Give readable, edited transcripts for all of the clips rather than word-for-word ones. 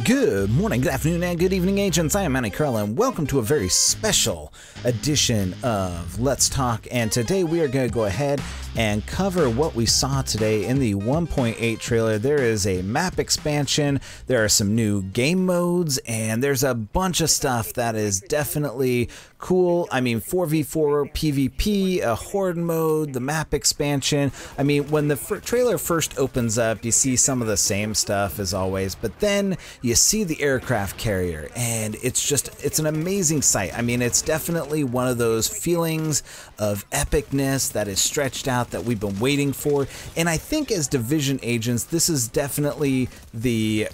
Good morning, good afternoon, and good evening, agents. I am Manny Curl, and welcome to a very special edition of Let's Talk. And today we are going to go ahead and cover what we saw today in the 1.8 trailer. There is a map expansion, there are some new game modes, and there's a bunch of stuff that is definitely cool. I mean, 4v4 PvP, a horde mode, the map expansion. I mean, when the trailer first opens up, you see some of the same stuff as always, but then you see the aircraft carrier, and it's an amazing sight. I mean, it's definitely one of those feelings of epicness that is stretched out that we've been waiting for. And I think as Division agents, this is definitely the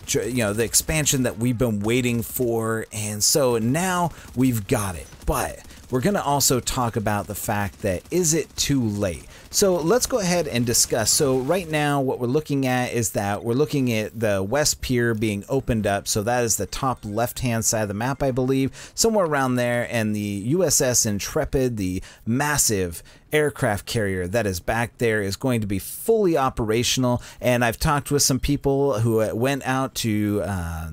expansion that we've been waiting for, and so now we've got it. But we're going to also talk about the fact that, is it too late? So let's go ahead and discuss. So right now what we're looking at is that we're looking at the West Pier being opened up. So that is the top left hand side of the map, I believe, somewhere around there. And the USS Intrepid, the massive aircraft carrier that is back there, is going to be fully operational. And I've talked with some people who went out to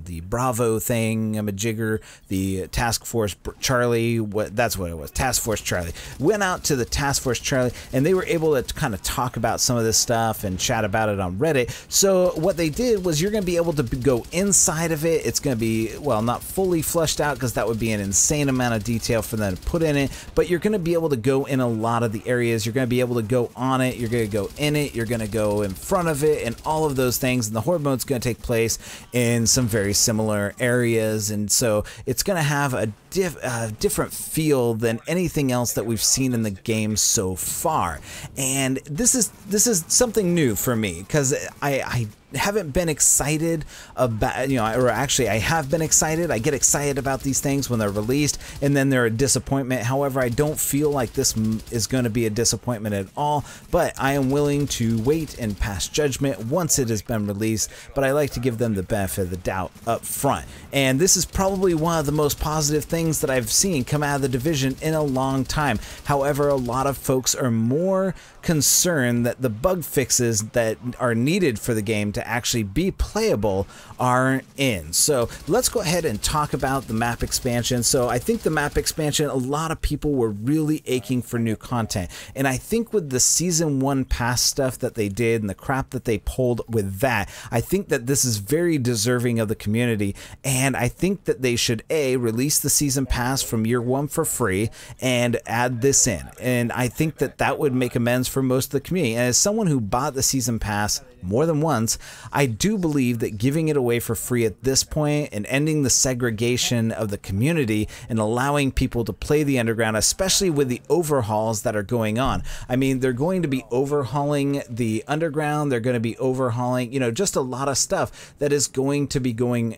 the Bravo thing, majigger, the Task Force Charlie, that's what it was, Task Force Charlie. Went out to the Task Force Charlie, and they were able to kind of talk about some of this stuff and chat about it on Reddit. So what they did was, you're going to be able to go inside of it. It's going to be, well, not fully fleshed out, because that would be an insane amount of detail for them to put in it, but you're going to be able to go in a lot of the areas. You're going to be able to go on it, you're going to go in it, you're going to go in front of it, and all of those things. And the horde mode is going to take place in some very similar areas, and so it's going to have a different feel than anything else that we've seen in the game so far. And this is something new for me, because I haven't been excited about, or actually I have been excited. I get excited about these things when they're released, and then they're a disappointment. However, I don't feel like this is going to be a disappointment at all, but I am willing to wait and pass judgment once it has been released. But I like to give them the benefit of the doubt up front. And this is probably one of the most positive things that I've seen come out of the Division in a long time. However, a lot of folks are more concerned that the bug fixes that are needed for the game to actually be playable aren't in. So let's go ahead and talk about the map expansion. So I think the map expansion, a lot of people were really aching for new content, and I think with the season 1 pass stuff that they did and the crap that they pulled with that, I think that this is very deserving of the community. And I think that they should release the season pass from year 1 for free and add this in, and I think that that would make amends for most of the community. And as someone who bought the season pass more than once, I do believe that giving it away for free at this point and ending the segregation of the community and allowing people to play the underground, especially with the overhauls that are going on. I mean, they're going to be overhauling the underground, they're going to be overhauling, just a lot of stuff that is going to be going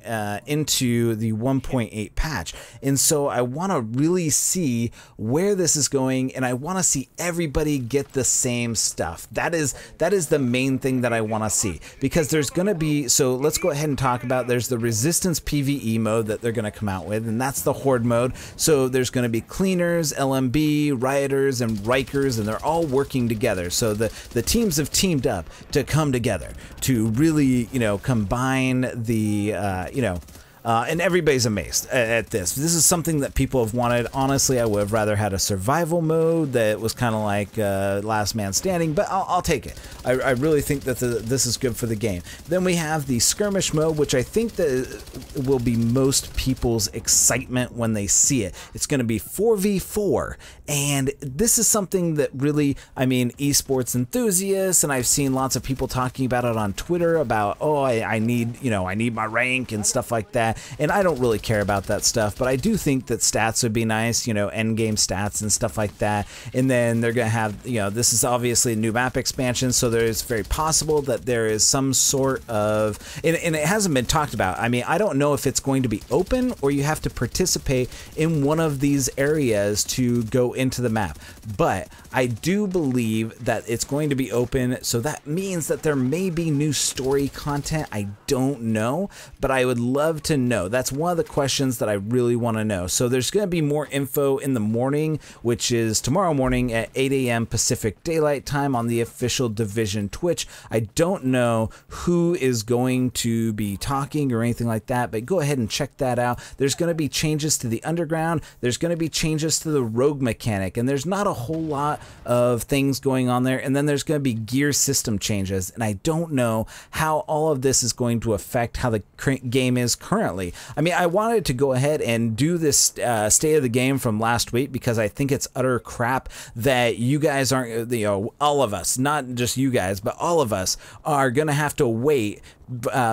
into the 1.8 patch. And so I want to really see where this is going, and I want to see everybody get the same stuff. That is the main thing that I want to see, because there's going to be, so let's go ahead and talk about, there's the Resistance PvE mode that they're going to come out with, and that's the horde mode. So there's going to be cleaners, LMB, rioters, and Rikers, and they're all working together. So the teams have teamed up to come together to really, combine the, and everybody's amazed at this. This is something that people have wanted. Honestly, I would have rather had a survival mode that was kind of like Last Man Standing, but I'll take it. I really think that this is good for the game. Then we have the skirmish mode, which I think that will be most people's excitement when they see it. It's going to be 4v4, and this is something that really, I mean, esports enthusiasts, and I've seen lots of people talking about it on Twitter about, oh, I need my rank and stuff like that. And I don't really care about that stuff, but I do think that stats would be nice, end game stats and stuff like that. And then they're going to have, this is obviously a new map expansion, so there is very possible that there is some sort of, and it hasn't been talked about. I mean, I don't know if it's going to be open or you have to participate in one of these areas to go into the map, but I do believe that it's going to be open, so that means that there may be new story content. I don't know, but I would love to know. That's one of the questions that I really want to know. So there's going to be more info in the morning, which is tomorrow morning at 8 a.m. Pacific Daylight Time on the official Division Twitch. I don't know who is going to be talking or anything like that, but go ahead and check that out. There's going to be changes to the underground. There's going to be changes to the rogue mechanic, and there's not a whole lot of things going on there. And then there's going to be gear system changes, and I don't know how all of this is going to affect how the game is currently. I mean, I wanted to go ahead and do this state of the game from last week because I think it's utter crap that you guys aren't, you know, all of us, not just you guys, but all of us are going to have to wait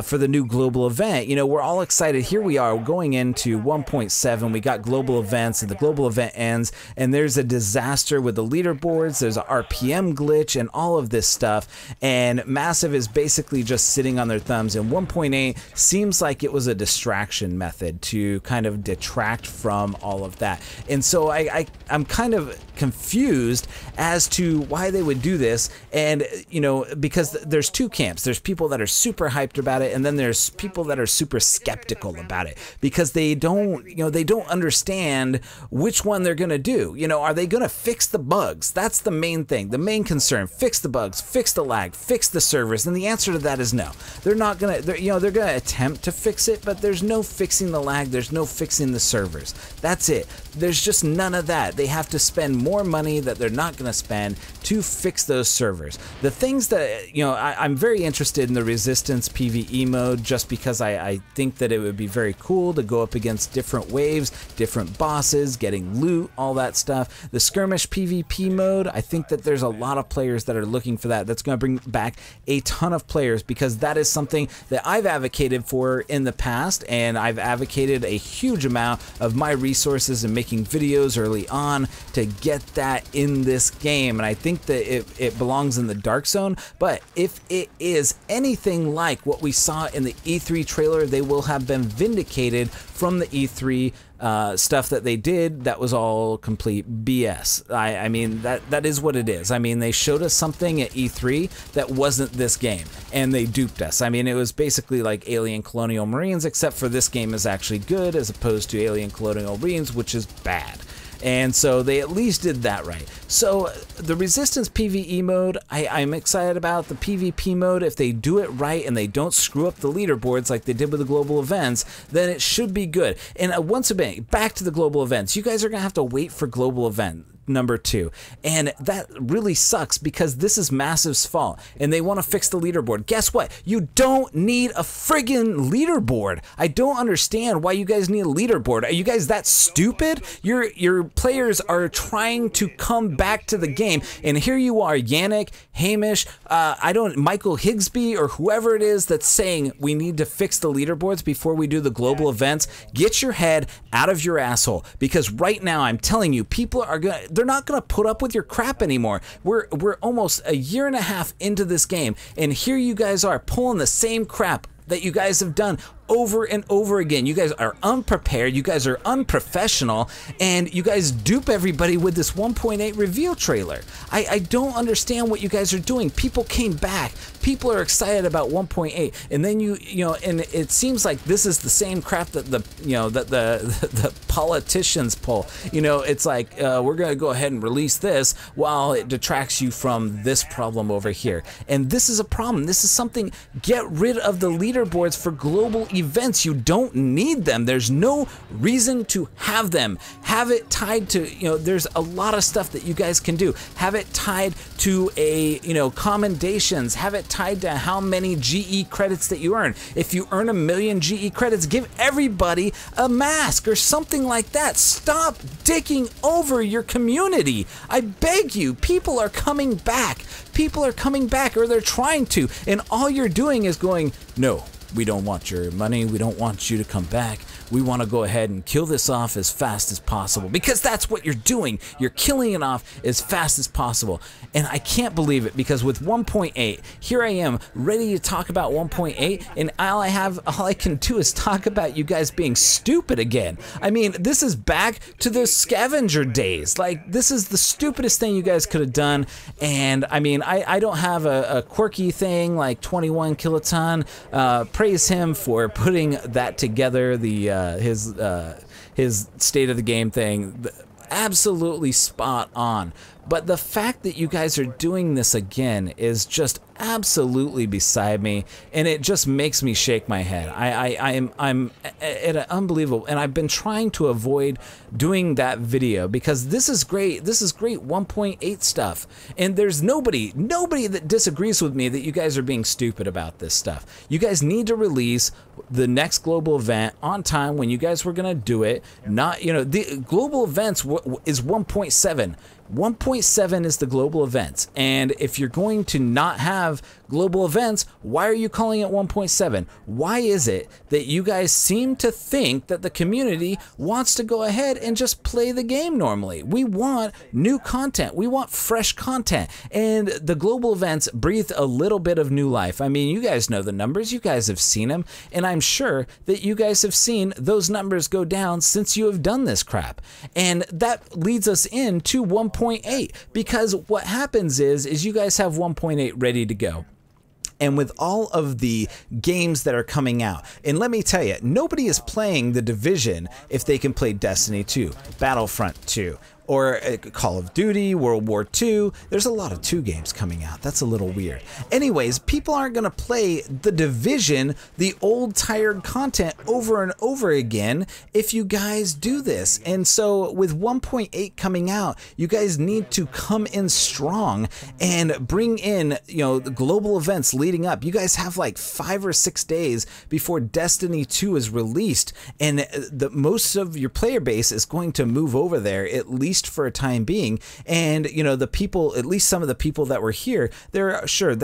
for the new global event. You know, we're all excited. Here we are going into 1.7. We got global events, and the global event ends, and there's a disaster with the leaderboards. There's a RPM glitch and all of this stuff, and Massive is basically just sitting on their thumbs. And 1.8 seems like it was a distraction method to kind of detract from all of that. And so I'm kind of confused as to why they would do this. And you know, because there's two camps. There's people that are super hyped about it, and then there's people that are super skeptical about it because they don't, you know, they don't understand which one they're gonna do. You know, are they gonna fix the bugs? That's the main thing, the main concern. Fix the bugs, fix the lag, fix the servers. And the answer to that is no. They're not gonna, you know, they're gonna attempt to fix it, but there's no fixing the lag, there's no fixing the servers. That's it. There's just none of that. They have to spend more money that they're not gonna spend to fix those servers. The things that, you know, I'm very interested in the Resistance PvE mode just because I think that it would be very cool to go up against different waves, different bosses, getting loot, all that stuff. The Skirmish PvP mode, I think that there's a lot of players that are looking for that. That's going to bring back a ton of players because that is something that I've advocated for in the past, and I've advocated a huge amount of my resources and making videos early on to get that in this game. And I think that it belongs in the Dark Zone, but if it is anything like what we saw in the E3 trailer, they will have been vindicated from the E3 stuff that they did. That was all complete BS. I mean, that is what it is. I mean, they showed us something at E3 that wasn't this game, and they duped us. I mean, it was basically like Alien Colonial Marines, except for this game is actually good as opposed to Alien Colonial Marines, which is bad. And so they at least did that right. So the Resistance PvE mode, I'm excited about. The PvP mode, if they do it right and they don't screw up the leaderboards like they did with the global events, then it should be good. And once again, back to the global events. You guys are going to have to wait for global event number 2, and that really sucks because this is Massive's fault and they want to fix the leaderboard. Guess what? You don't need a friggin' leaderboard. I don't understand why you guys need a leaderboard. Are you guys that stupid? Your players are trying to come back to the game, and here you are, Yannick, Hamish, Michael Higsby, or whoever it is that's saying we need to fix the leaderboards before we do the global events. Get your head out of your asshole, because right now I'm telling you, people are they're not gonna put up with your crap anymore. We're almost a year and a half into this game, and here you guys are pulling the same crap that you guys have done over and over again. You guys are unprepared, you guys are unprofessional, and you guys dupe everybody with this 1.8 reveal trailer. I don't understand what you guys are doing. People came back, people are excited about 1.8, and then you know, and it seems like this is the same crap that the politicians pull. You know, it's like we're gonna go ahead and release this while it detracts you from this problem over here. And this is a problem. This is something. Get rid of the leaderboards for global events. You don't need them. There's no reason to have them. Have it tied to, you know, there's a lot of stuff that you guys can do. Have it tied to a, you know, commendations. Have it tied to how many GE credits that you earn. If you earn 1 million GE credits, give everybody a mask or something like that. Stop dicking over your community. I beg you. People are coming back. People are coming back, or they're trying to, and all you're doing is going, no, we don't want your money, we don't want you to come back, we want to go ahead and kill this off as fast as possible, because that's what you're doing. You're killing it off as fast as possible. And I can't believe it, because with 1.8, here I am ready to talk about 1.8, and all I can do is talk about you guys being stupid again. I mean, this is back to the scavenger days. Like, this is the stupidest thing you guys could have done. And I mean, I don't have a quirky thing like 21 kiloton. Praise him for putting that together. His state of the game thing, absolutely spot on. But the fact that you guys are doing this again is just absolutely beside me, and it just makes me shake my head. I'm at an unbelievable, and I've been trying to avoid doing that video because this is great. This is great 1.8 stuff, and there's nobody that disagrees with me that you guys are being stupid about this stuff. You guys need to release the next global event on time when you guys were gonna do it. Not, you know, the global events is 1.7. 1.7 is the global events, and if you're going to not have global events, why are you calling it 1.7? Why is it that you guys seem to think that the community wants to go ahead and just play the game normally? We want new content. We want fresh content, and the global events breathe a little bit of new life. I mean, you guys know the numbers. You guys have seen them, and I'm sure that you guys have seen those numbers go down since you have done this crap, and that leads us into 1.8, because what happens is you guys have 1.8 ready to go. And with all of the games that are coming out, and let me tell you, nobody is playing The Division if they can play Destiny 2, Battlefront 2, or Call of Duty, World War II. There's a lot of 2 games coming out. That's a little weird. Anyways, people aren't going to play The Division, the old tired content, over and over again if you guys do this. And so with 1.8 coming out, you guys need to come in strong and bring in, you know, the global events leading up. You guys have like 5 or 6 days before Destiny 2 is released, and most of your player base is going to move over there, at least for a time being. And you know, the people, at least some of the people that were here, there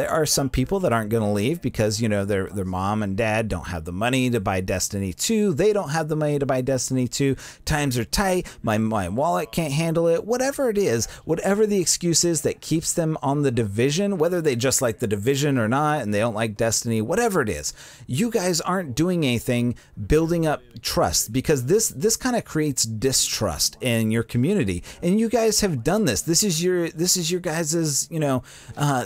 are some people that aren't going to leave because, you know, their mom and dad don't have the money to buy Destiny 2. They don't have the money to buy Destiny 2. Times are tight. My wallet can't handle it. Whatever it is, whatever the excuse is that keeps them on The Division, whether they just like The Division or not and they don't like Destiny, whatever it is, you guys aren't doing anything building up trust, because this kind of creates distrust in your community. And you guys have done this. This is your guys's, you know,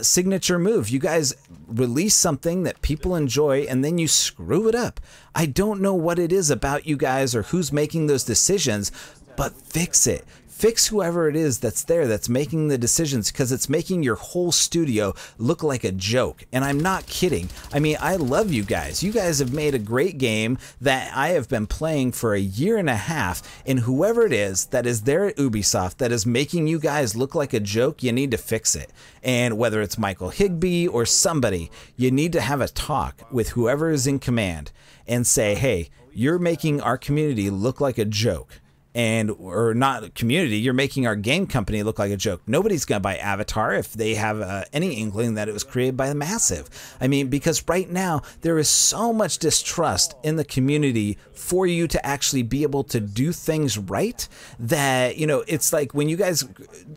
signature move. You guys release something that people enjoy and then you screw it up. I don't know what it is about you guys or who's making those decisions, but fix it. Fix whoever it is that's there, that's making the decisions, because it's making your whole studio look like a joke. And I'm not kidding. I mean, I love you guys. You guys have made a great game that I have been playing for 1.5 years, and whoever it is that is there at Ubisoft that is making you guys look like a joke, you need to fix it. And whether it's Michael Higbee or somebody, you need to have a talk with whoever is in command and say, hey, you're making our community look like a joke. Or not community, you're making our game company look like a joke. Nobody's gonna buy Avatar if they have any inkling that it was created by the Massive. I mean, because right now there is so much distrust in the community for you to actually be able to do things right, that, you know, it's like when you guys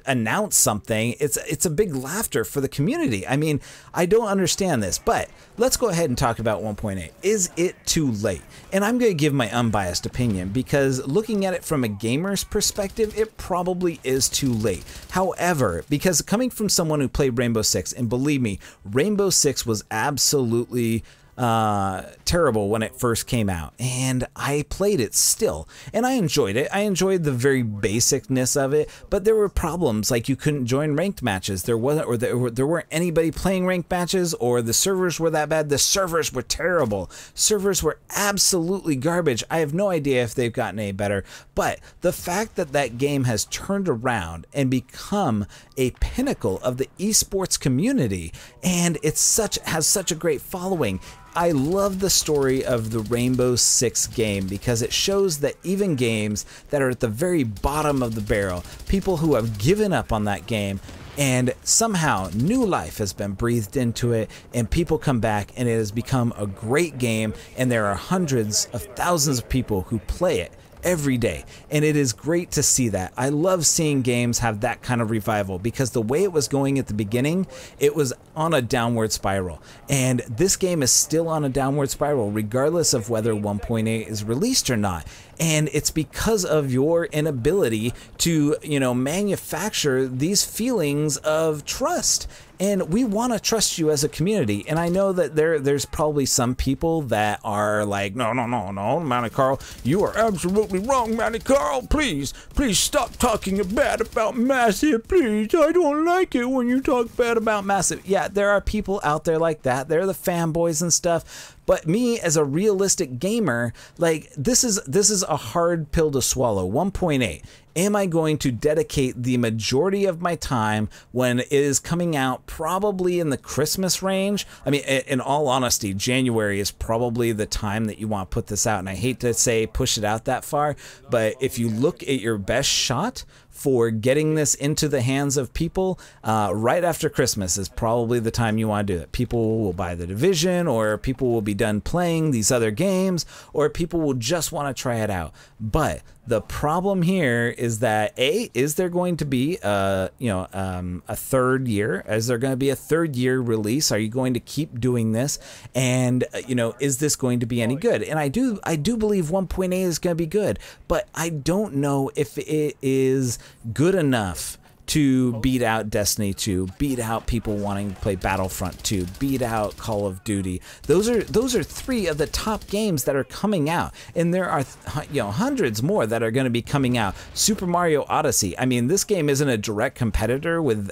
announce something, it's a big laughter for the community. I mean, I don't understand this, but let's go ahead and talk about 1.8. Is it too late? And I'm going to give my unbiased opinion, because looking at it from a gamer's perspective, it probably is too late. However, because coming from someone who played Rainbow Six, and believe me, Rainbow Six was absolutely terrible when it first came out, and I played it still, and I enjoyed it. I enjoyed the very basicness of it, but there were problems, like you couldn't join ranked matches. There wasn't, or there weren't anybody playing ranked matches, or the servers were that bad. The servers were terrible. Servers were absolutely garbage. I have no idea if they've gotten any better, but the fact that that game has turned around and become a pinnacle of the esports community, and has such a great following. I love the story of the Rainbow Six game, because it shows that even games that are at the very bottom of the barrel, people who have given up on that game, and somehow new life has been breathed into it, and people come back and it has become a great game, and there are hundreds of thousands of people who play it every day, and it is great to see that. I love seeing games have that kind of revival, because the way it was going at the beginning, it was on a downward spiral, and this game is still on a downward spiral regardless of whether 1.8 is released or not. And it's because of your inability to, you know, manufacture these feelings of trust. and we want to trust you as a community. And I know that there's probably some people that are like, no, Manny Carl, you are absolutely wrong, Manny Carl. Please stop talking bad about Massive. Please, I don't like it when you talk bad about Massive. Yeah, there are people out there like that. They're the fanboys and stuff. But me, as a realistic gamer, like, this is a hard pill to swallow. 1.8. Am I going to dedicate the majority of my time when it is coming out probably in the Christmas range? I mean, in all honesty, January is probably the time that you want to put this out. And I hate to say push it out that far, but if you look at your best shot for getting this into the hands of people, right after Christmas is probably the time you want to do it. People will buy The Division, or people will be done playing these other games, or people will just want to try it out. But the problem here is that is there going to be a third year? Is there going to be a third year release? Are you going to keep doing this? And is this going to be any good? And I do believe 1.8 is going to be good, but I don't know if it is good enough to beat out Destiny 2, beat out people wanting to play Battlefront 2, beat out Call of Duty. Those are three of the top games that are coming out, and there are hundreds more that are going to be coming out. Super Mario Odyssey. I mean, this game isn't a direct competitor with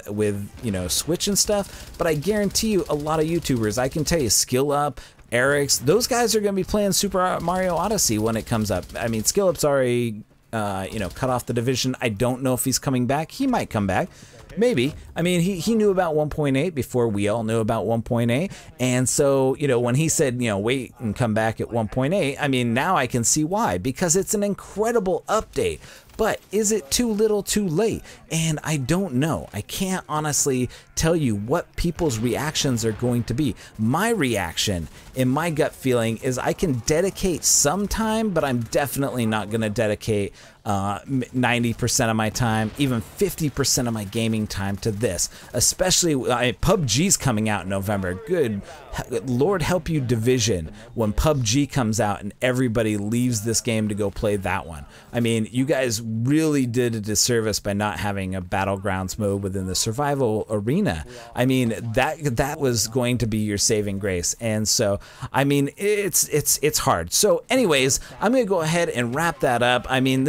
Switch and stuff, but I guarantee you a lot of YouTubers, I can tell you, Skill Up, Eric's, those guys are going to be playing Super Mario Odyssey when it comes up. I mean, Skill Up's already cut off The Division. I don't know if he's coming back. He might come back. Maybe. I mean, he knew about 1.8 before we all knew about 1.8. And so, when he said, wait and come back at 1.8, I mean, now I can see why. Because it's an incredible update. But is it too little too late? And I don't know. I can't honestly tell you what people's reactions are going to be. My reaction, in my gut feeling, is I can dedicate some time, but I'm definitely not going to dedicate 90% of my time, even 50% of my gaming time to this. Especially, PUBG's coming out in November. Good Lord help you, Division, when PUBG comes out and everybody leaves this game to go play that one. I mean, you guys really did a disservice by not having a Battlegrounds mode within the survival arena. I mean, that was going to be your saving grace. And so, I mean, it's hard. So anyways, I'm going to go ahead and wrap that up. I mean,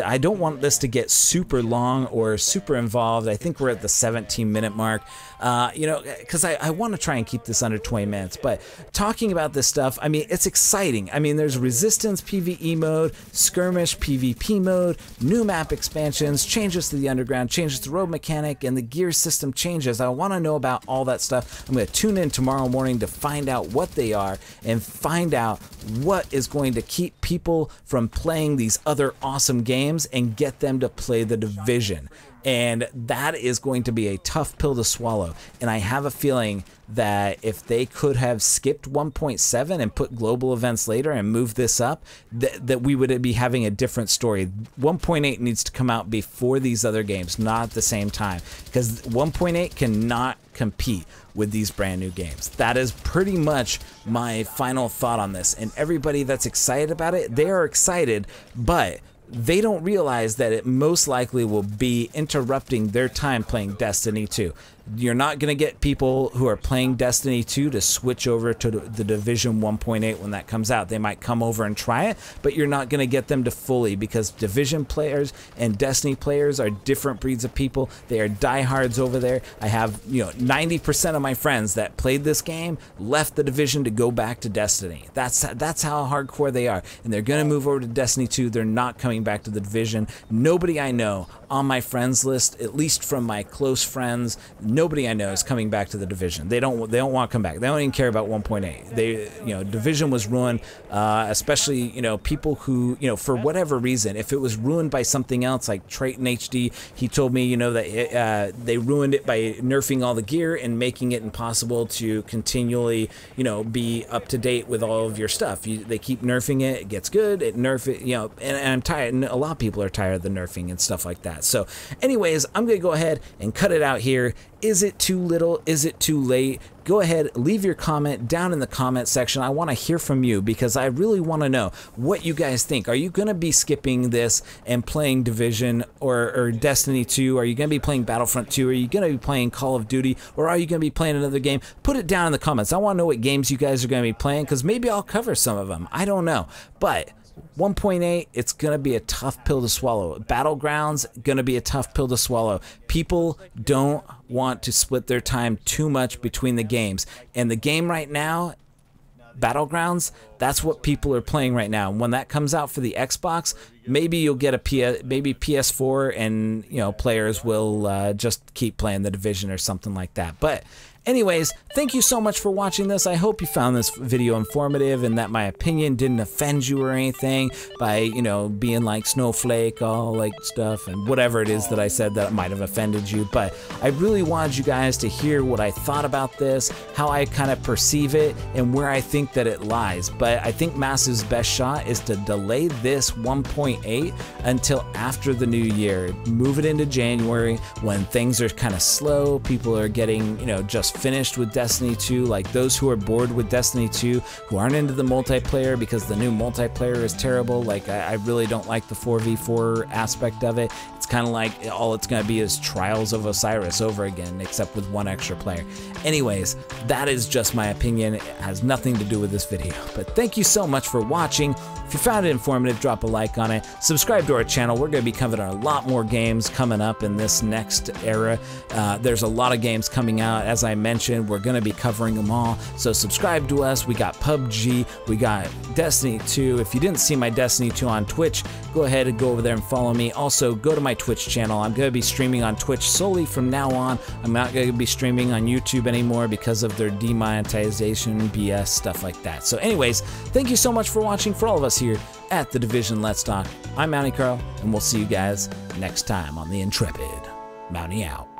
I don't want this to get super long or super involved. I think we're at the 17-minute mark. Because I want to try and keep this under 20 minutes, but talking about this stuff, I mean, it's exciting. I mean, there's Resistance PvE mode, Skirmish PvP mode, new map expansions, changes to the underground, changes to road mechanic, and the gear system changes. I want to know about all that stuff. I'm going to tune in tomorrow morning to find out what they are and find out what is going to keep people from playing these other awesome games and get them to play The Division. And that is going to be a tough pill to swallow. And I have a feeling that if they could have skipped 1.7 and put global events later and moved this up, that we would be having a different story. 1.8 needs to come out before these other games, not at the same time, because 1.8 cannot compete with these brand new games. That is pretty much my final thought on this. And everybody that's excited about it, they are excited, but they don't realize that it most likely will be interrupting their time playing Destiny 2. You're not going to get people who are playing Destiny 2 to switch over to the Division 1.8 when that comes out. They might come over and try it, but you're not going to get them to fully, because Division players and Destiny players are different breeds of people. They are diehards over there. I have 90% of my friends that played this game left the Division to go back to Destiny. That's how hardcore they are, and they're going to move over to Destiny 2. They're not coming back to the Division. Nobody I know on my friends list, at least from my close friends, nobody I know is coming back to the Division. They don't want to come back. They don't even care about 1.8. Division was ruined, especially people who for whatever reason. If it was ruined by something else, like Triton HD, he told me that they ruined it by nerfing all the gear and making it impossible to continually be up to date with all of your stuff. They keep nerfing it. It gets good. It nerf it. And I'm tired. And a lot of people are tired of the nerfing and stuff like that. So anyways, I'm gonna go ahead and cut it out here, Is it too little? Is it too late? Go ahead, leave your comment down in the comment section. I want to hear from you because I really want to know what you guys think. Are you going to be skipping this and playing Division or Destiny 2? Are you going to be playing Battlefront 2? Are you going to be playing Call of Duty? Or are you going to be playing another game? Put it down in the comments. I want to know what games you guys are going to be playing because maybe I'll cover some of them. I don't know. But 1.8, it's going to be a tough pill to swallow. Battlegrounds, going to be a tough pill to swallow. People don't want to split their time too much between the games. And the game right now, Battlegrounds, that's what people are playing right now. And when that comes out for the Xbox, maybe you'll get a PS4 and, you know, players will just keep playing the Division or something like that. But anyways, thank you so much for watching this. I hope you found this video informative and that my opinion didn't offend you or anything by, you know, being like snowflake, all like stuff and whatever it is that I said that might have offended you. But I really wanted you guys to hear what I thought about this, how I kind of perceive it, and where I think that it lies. But I think Mass's best shot is to delay this 1.8 until after the new year. Move it into January when things are kind of slow, people are getting, you know, just finished with Destiny 2, like those who are bored with Destiny 2, who aren't into the multiplayer because the new multiplayer is terrible. Like I really don't like the 4v4 aspect of it. It's kind of like all it's going to be is Trials of Osiris over again, except with one extra player. Anyways, that is just my opinion. It has nothing to do with this video. But thank you so much for watching. If you found it informative, drop a like on it. Subscribe to our channel. We're going to be covering a lot more games coming up in this next era. There's a lot of games coming out. As I mentioned, we're going to be covering them all. So subscribe to us. We got PUBG. We got Destiny 2. If you didn't see my Destiny 2 on Twitch, go ahead and go over there and follow me. Also, go to my Twitch channel. I'm going to be streaming on Twitch solely from now on. I'm not going to be streaming on YouTube anymore because of their demonetization, BS, stuff like that. So anyways, thank you so much for watching. For all of us here at The Division Let's Talk, I'm Mountie Carl, and we'll see you guys next time on The Intrepid. Mountie out.